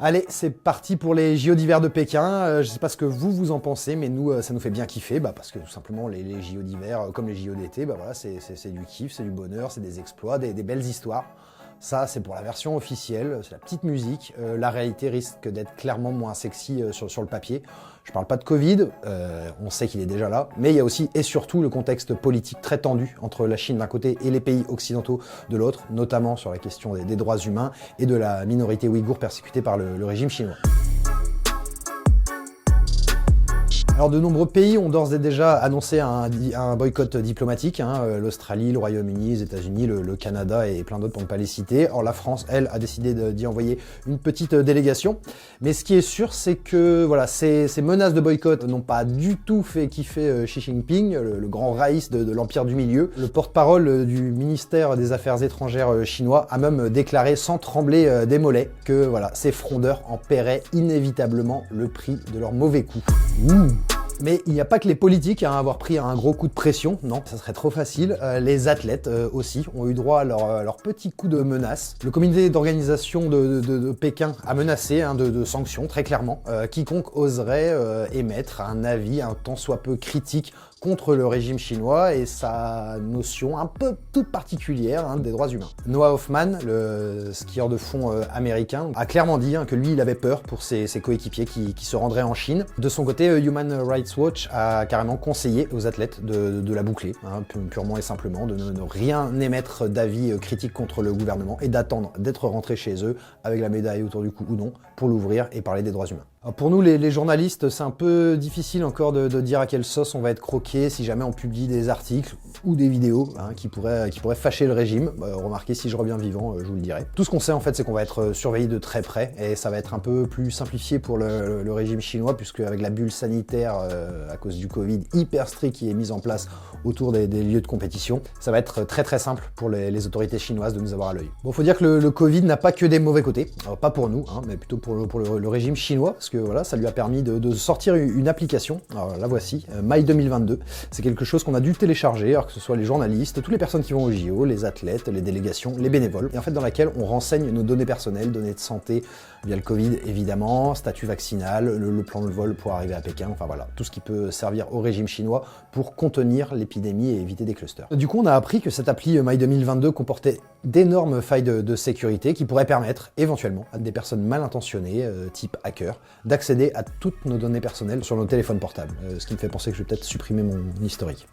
Allez, c'est parti pour les JO d'hiver de Pékin. Je sais pas ce que vous en pensez, mais nous, ça nous fait bien kiffer, parce que tout simplement, les JO d'hiver, comme les JO d'été, voilà, c'est du kiff, c'est du bonheur, c'est des exploits, des belles histoires. Ça, c'est pour la version officielle, c'est la petite musique. La réalité risque d'être clairement moins sexy sur le papier. Je parle pas de Covid, on sait qu'il est déjà là, mais il y a aussi et surtout le contexte politique très tendu entre la Chine d'un côté et les pays occidentaux de l'autre, notamment sur la question des droits humains et de la minorité ouïghour persécutée par le régime chinois. Alors de nombreux pays ont d'ores et déjà annoncé un boycott diplomatique, l'Australie, le Royaume-Uni, les États-Unis, le Canada et plein d'autres pour ne pas les citer. Or la France, elle, a décidé d'y envoyer une petite délégation. Mais ce qui est sûr, c'est que voilà, ces menaces de boycott n'ont pas du tout fait kiffer Xi Jinping, le grand raïs de l'Empire du Milieu. Le porte-parole du ministère des Affaires étrangères chinois a même déclaré sans trembler des mollets que voilà, ces frondeurs en paieraient inévitablement le prix de leurs mauvais coups. Ouh. Mais il n'y a pas que les politiques à avoir pris un gros coup de pression, non, ça serait trop facile. Les athlètes aussi ont eu droit à leur petit coup de menace. Le comité d'organisation de Pékin a menacé de sanctions, très clairement. Quiconque oserait émettre un avis un tant soit peu critique contre le régime chinois et sa notion un peu toute particulière des droits humains. Noah Hoffman, le skieur de fond américain, a clairement dit que lui, il avait peur pour ses coéquipiers qui se rendraient en Chine. De son côté, Human Rights Watch a carrément conseillé aux athlètes de la boucler, purement et simplement, de ne rien émettre d'avis critiques contre le gouvernement et d'attendre d'être rentrés chez eux avec la médaille autour du cou ou non pour l'ouvrir et parler des droits humains. Alors pour nous, les journalistes, c'est un peu difficile encore de dire à quelle sauce on va être croqué si jamais on publie des articles ou des vidéos qui pourraient fâcher le régime. Remarquez, si je reviens vivant, je vous le dirai. Tout ce qu'on sait en fait, c'est qu'on va être surveillé de très près et ça va être un peu plus simplifié pour le régime chinois puisque avec la bulle sanitaire à cause du Covid hyper strict qui est mise en place autour des lieux de compétition, ça va être très simple pour les autorités chinoises de nous avoir à l'œil. Bon, faut dire que le Covid n'a pas que des mauvais côtés, alors, pas pour nous, mais plutôt pour le régime chinois, parce que voilà, ça lui a permis de sortir une application. Alors la voici, My 2022. C'est quelque chose qu'on a dû télécharger, alors que ce soit les journalistes, toutes les personnes qui vont au JO, les athlètes, les délégations, les bénévoles, et en fait dans laquelle on renseigne nos données personnelles, données de santé via le Covid évidemment, statut vaccinal, le plan de vol pour arriver à Pékin, enfin voilà, tout ce qui peut servir au régime chinois pour contenir l'épidémie et éviter des clusters. Du coup, on a appris que cette appli My 2022 comportait d'énormes failles de sécurité qui pourraient permettre éventuellement à des personnes mal intentionnées, type hacker, d'accéder à toutes nos données personnelles sur nos téléphones portables, ce qui me fait penser que je vais peut-être supprimer mon historique.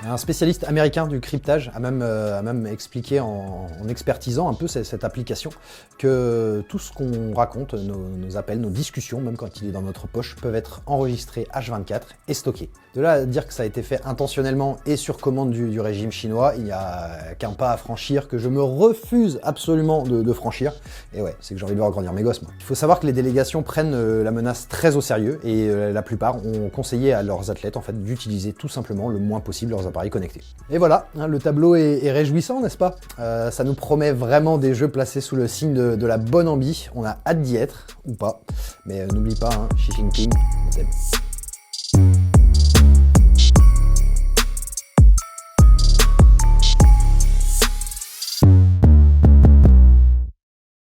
Un spécialiste américain du cryptage a même expliqué en expertisant un peu cette application que tout ce qu'on raconte, nos appels, nos discussions, même quand il est dans notre poche, peuvent être enregistrés H24 et stockés. De là à dire que ça a été fait intentionnellement et sur commande du régime chinois, il n'y a qu'un pas à franchir que je me refuse absolument de franchir. Et ouais, c'est que j'ai envie de voir grandir mes gosses, moi. Il faut savoir que les délégations prennent la menace très au sérieux et la plupart ont conseillé à leurs athlètes en fait, d'utiliser tout simplement le moins possible leurs appareils connectés. Et voilà, le tableau est réjouissant, n'est-ce pas? Ça nous promet vraiment des jeux placés sous le signe de la bonne ambi. On a hâte d'y être, ou pas. Mais n'oublie pas, Xi Jinping, on t'aime.